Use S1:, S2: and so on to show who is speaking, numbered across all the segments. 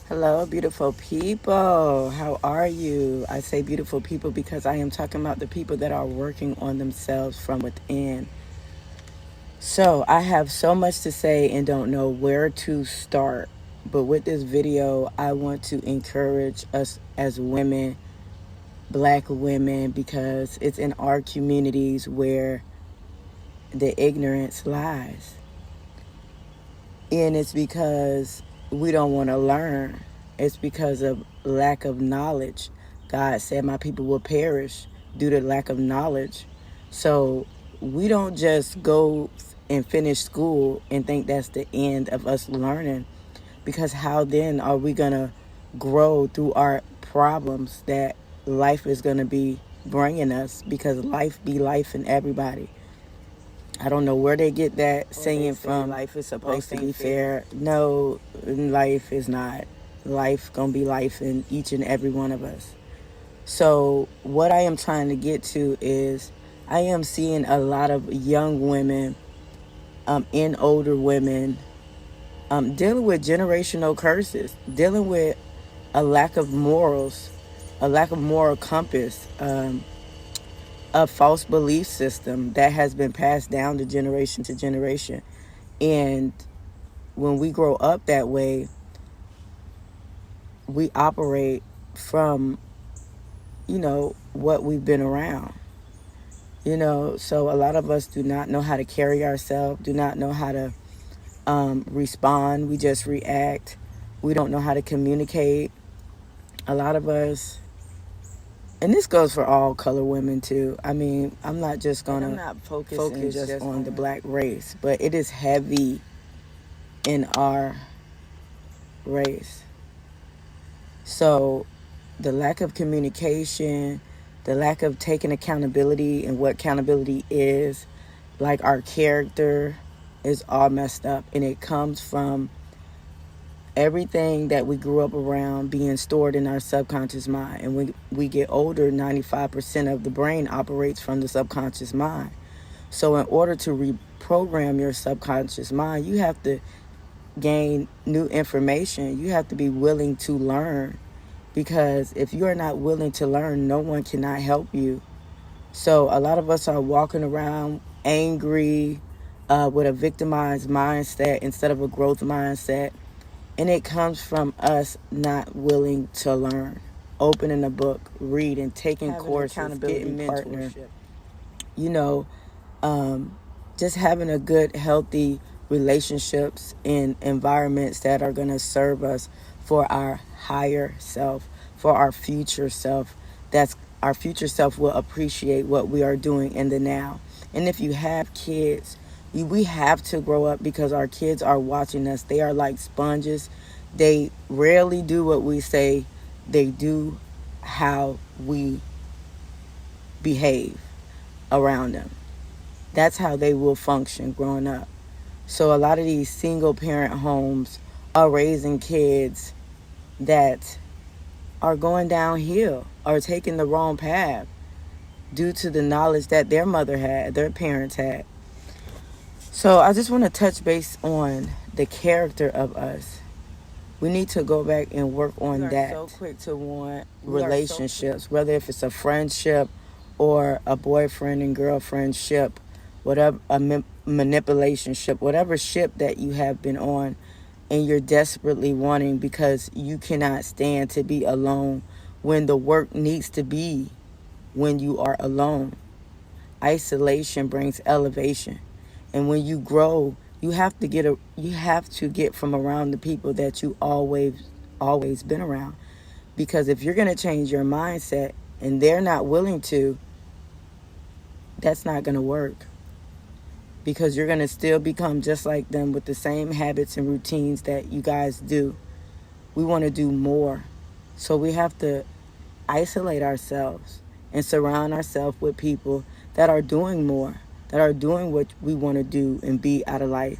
S1: Hello, beautiful people. How are you? I say beautiful people because I am talking about the people that are working on themselves from within. So, I have so much to say and don't know where to start. But with this video, I want to encourage us as women, black women, because it's in our communities where the ignorance lies. And it's because we don't want to learn. It's because of lack of knowledge. God said, my people will perish due to lack of knowledge. So we don't just go and finish school and think that's the end of us learning. Because how then are we going to grow through our problems that life is going to be bringing us? Because life be life in everybody. I don't know where they get that saying from. Life is supposed to be fair. No, life is not. Life gonna be life in each and every one of us. So what I am trying to get to is I am seeing a lot of young women and older women dealing with generational curses, dealing with a lack of morals, a lack of moral compass, a false belief system that has been passed down to generation. And when we grow up that way, we operate from, what we've been around. So a lot of us do not know how to carry ourselves, do not know how to respond. We just react. We don't know how to communicate. A lot of us, and this goes for all color women too. I mean, I'm not just gonna focus just on the black race, but it is heavy in our race. So the lack of communication, the lack of taking accountability and what accountability is, like our character is all messed up. And it comes from everything that we grew up around being stored in our subconscious mind. And when we get older, 95% of the brain operates from the subconscious mind. So in order to reprogram your subconscious mind, you have to gain new information. You have to be willing to learn, because if you are not willing to learn, no one cannot help you. So a lot of us are walking around angry, with a victimized mindset instead of a growth mindset. And it comes from us not willing to learn, opening a book, reading, taking courses, getting partner, you know, just having a good, healthy relationships in environments that are going to serve us for our higher self, for our future self. That's our future self will appreciate what we are doing in the now. And if you have kids, we have to grow up because our kids are watching us. They are like sponges. They rarely do what we say. They do how we behave around them. That's how they will function growing up. So a lot of these single parent homes are raising kids that are going downhill or taking the wrong path due to the knowledge that their mother had, their parents had. So I just want to touch base on the character of us. We need to go back and work on that. We are so quick to want relationships, whether if it's a friendship or a boyfriend and girlfriend ship, whatever, a manipulation ship, whatever ship that you have been on and you're desperately wanting because you cannot stand to be alone when the work needs to be when you are alone. Isolation brings elevation. And when you grow, you have to get from around the people that you always been around. Because if you're going to change your mindset and they're not willing to, that's not going to work. Because you're going to still become just like them with the same habits and routines that you guys do. We want to do more. So we have to isolate ourselves and surround ourselves with people that are doing more, that are doing what we want to do and be out of life.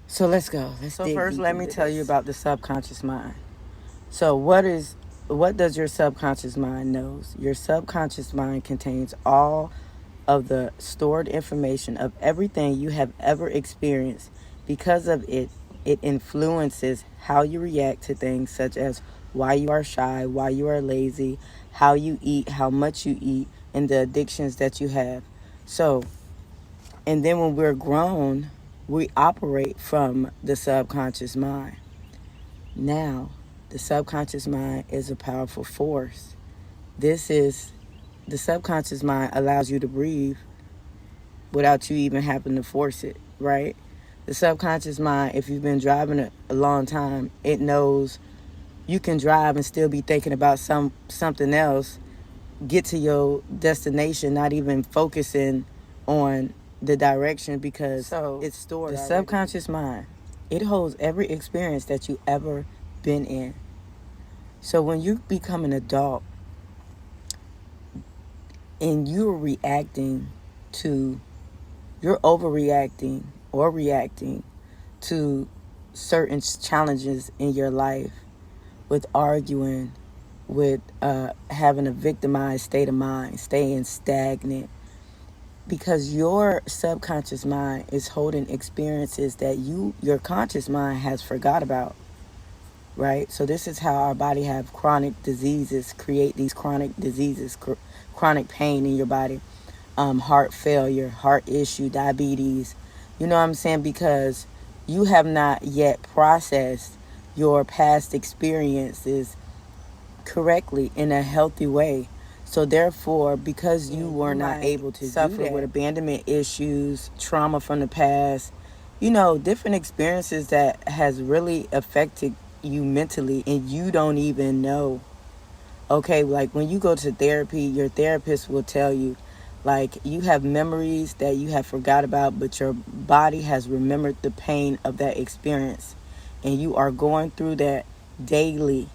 S1: So let's go. So first, let me tell you about the subconscious mind. So what does your subconscious mind knows? Your subconscious mind contains all of the stored information of everything you have ever experienced. Because of it it influences how you react to things such as why you are shy, why you are lazy, how you eat, how much you eat, and the addictions that you have. So, and then when we're grown, we operate from the subconscious mind. Now, the subconscious mind is a powerful force. The subconscious mind allows you to breathe without you even having to force it, right? The subconscious mind, if you've been driving a long time, it knows you can drive and still be thinking about something else, get to your destination, not even focusing on the direction because it's stored. The subconscious mind, it holds every experience that you ever been in. So when you become an adult and you're overreacting or reacting to certain challenges in your life with arguing, with having a victimized state of mind, staying stagnant, because your subconscious mind is holding experiences that your conscious mind has forgot about, right? So this is how our body have chronic diseases, create these chronic diseases, chronic pain in your body, heart failure, heart issue, diabetes. You know what I'm saying? Because you have not yet processed your past experiences correctly in a healthy way. So therefore, because you were not able to suffer with abandonment issues, trauma from the past, different experiences that has really affected you mentally and you don't even know. Okay, like when you go to therapy, your therapist will tell you, like, you have memories that you have forgot about, but your body has remembered the pain of that experience. And you are going through that daily,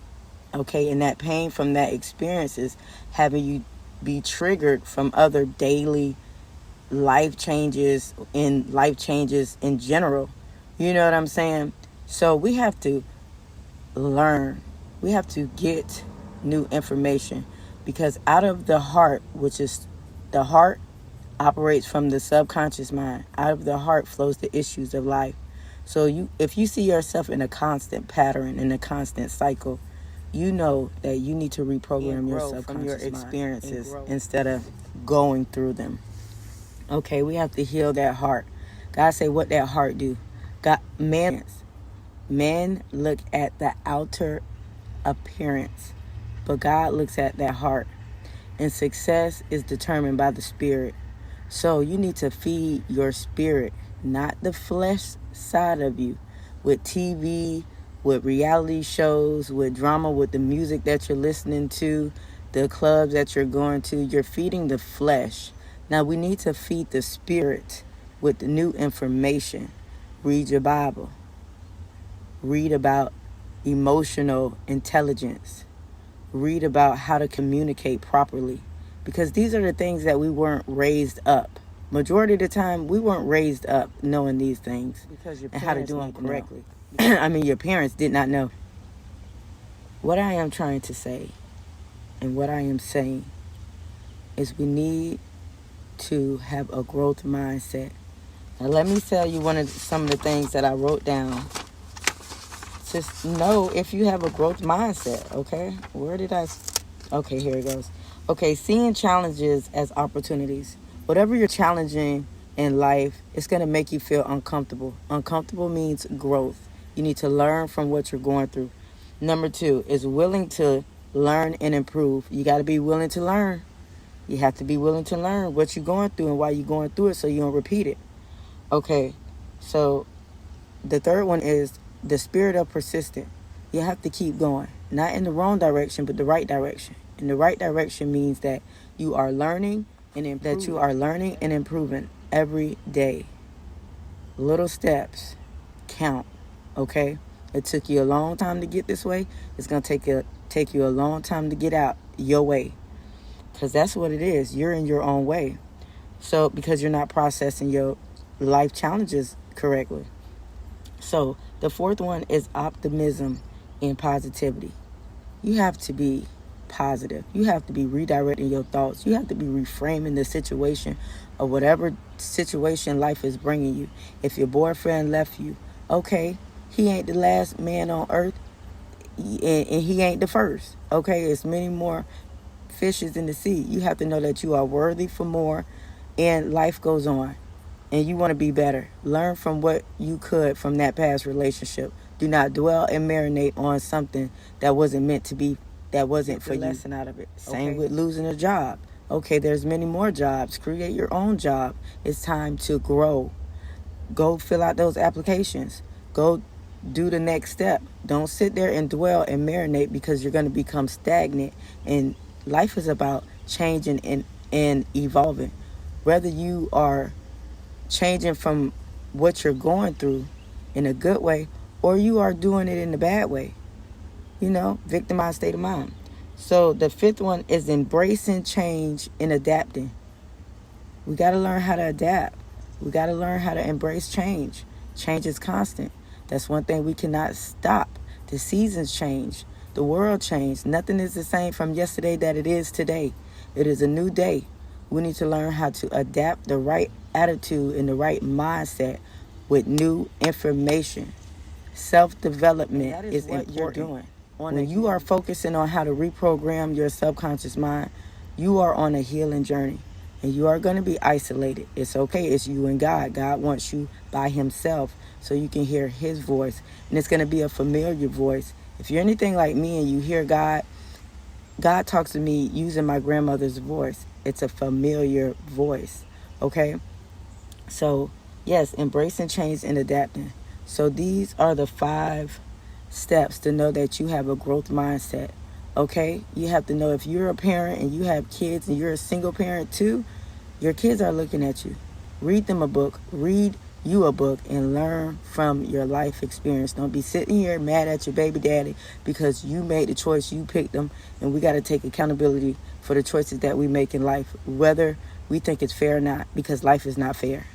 S1: okay? And that pain from that experience is having you be triggered from other daily life changes in general. You know what I'm saying? So we have to learn. We have to get new information, because out of the heart, the heart operates from the subconscious mind. Out of the heart flows the issues of life. So if you see yourself in a constant pattern, in a constant cycle, you know that you need to reprogram your subconscious from your experiences instead of going through them. Okay, we have to heal that heart. God say, what that heart do? Men look at the outer appearance, but God looks at that heart. And success is determined by the spirit. So you need to feed your spirit, not the flesh side of you, with TV, with reality shows, with drama, with the music that you're listening to, the clubs that you're going to. You're feeding the flesh. Now we need to feed the spirit with the new information. Read your Bible. Read about emotional intelligence. Read about how to communicate properly, because these are the things that we weren't raised up. Majority of the time, we weren't raised up knowing these things and how to do them correctly. I mean, your parents did not know. What I am trying to say and what I am saying is we need to have a growth mindset. Now, let me tell you some of the things that I wrote down. Just know if you have a growth mindset, okay? Okay, here it goes. Okay, seeing challenges as opportunities. Whatever you're challenging in life, it's going to make you feel uncomfortable. Uncomfortable means growth. You need to learn from what you're going through. Number 2 is willing to learn and improve. You got to be willing to learn. You have to be willing to learn what you're going through and why you're going through it so you don't repeat it. Okay, so the third one is the spirit of persistent. You have to keep going. Not in the wrong direction, but the right direction. And the right direction means that you are learning and improving every day. Little steps count, okay? It took you a long time to get this way. It's going to take you a long time to get out your way. Because that's what it is. You're in your own way. So, because you're not processing your life challenges correctly. So, the fourth one is optimism and positivity. You have to be positive. You have to be redirecting your thoughts. You have to be reframing the situation of whatever situation life is bringing you. If your boyfriend left you, okay, He ain't the last man on earth, and he ain't the first. Okay, it's many more fishes in the sea. You have to know that you are worthy for more, and life goes on, and you want to be better. Learn from what you could from that past relationship. Do not dwell and marinate on something that wasn't meant to be, that wasn't for you. Lesson out of it. Same with losing a job. Okay, there's many more jobs. Create your own job. It's time to grow. Go fill out those applications. Go do the next step. Don't sit there and dwell and marinate, because you're going to become stagnant. And life is about changing and evolving. Whether you are changing from what you're going through in a good way, or you are doing it in a bad way, victimized state of mind. So the fifth one is embracing change and adapting. We got to learn how to adapt. We got to learn how to embrace change. Change is constant. That's one thing we cannot stop. The seasons change. The world changed. Nothing is the same from yesterday that it is today. It is a new day. We need to learn how to adapt the right attitude and the right mindset with new information. Self-development is what important. You're doing. When you are focusing on how to reprogram your subconscious mind, you are on a healing journey. And you are going to be isolated. It's okay. It's you and God. God wants you by himself so you can hear his voice. And it's going to be a familiar voice. If you're anything like me and you hear God, God talks to me using my grandmother's voice. It's a familiar voice. Okay? So, yes, embracing change and adapting. So these are the 5 steps to know that you have a growth mindset. Okay? You have to know, if you're a parent and you have kids and you're a single parent too, your kids are looking at you. Read them a book. Read you a book and learn from your life experience. Don't be sitting here mad at your baby daddy because you made the choice, you picked them, and we got to take accountability for the choices that we make in life, whether we think it's fair or not, because life is not fair.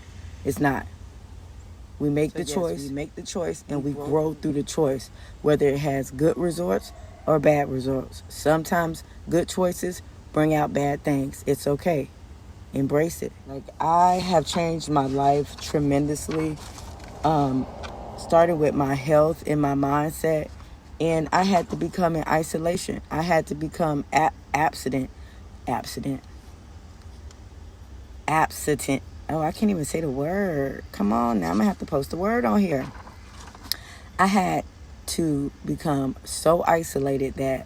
S1: It's not. We make the choice, and we grow through the choice, whether it has good results or bad results. Sometimes good choices bring out bad things. It's okay. Embrace it. Like, I have changed my life tremendously, starting with my health and my mindset, and I had to become in isolation. I had to become abstinent. Oh, I can't even say the word. Come on now, I'm gonna have to post the word on here. I had to become so isolated that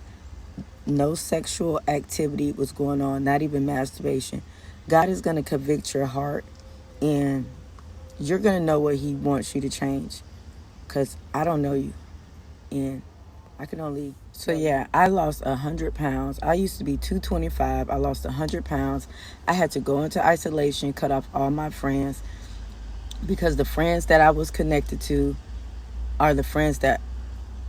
S1: no sexual activity was going on, not even masturbation. God is going to convict your heart, and you're going to know what he wants you to change, because I don't know you, and I can only... So yeah, I lost 100 pounds. I used to be 225. I lost 100 pounds. I had to go into isolation, cut off all my friends, because the friends that I was connected to are the friends that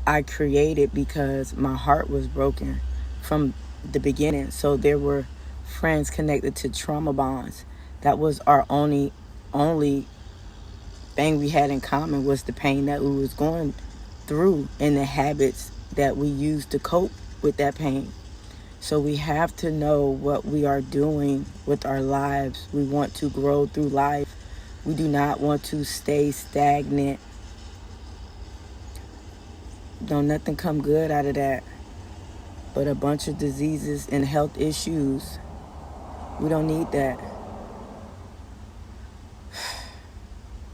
S1: I created because my heart was broken from the beginning. So there were friends connected to trauma bonds. That was our only thing we had in common, was the pain that we was going through and the habits that we used to cope with that pain. So we have to know what we are doing with our lives. We want to grow through life. We do not want to stay stagnant. Don't nothing come good out of that but a bunch of diseases and health issues. We don't need that.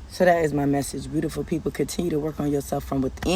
S1: So that is my message. Beautiful people, continue to work on yourself from within.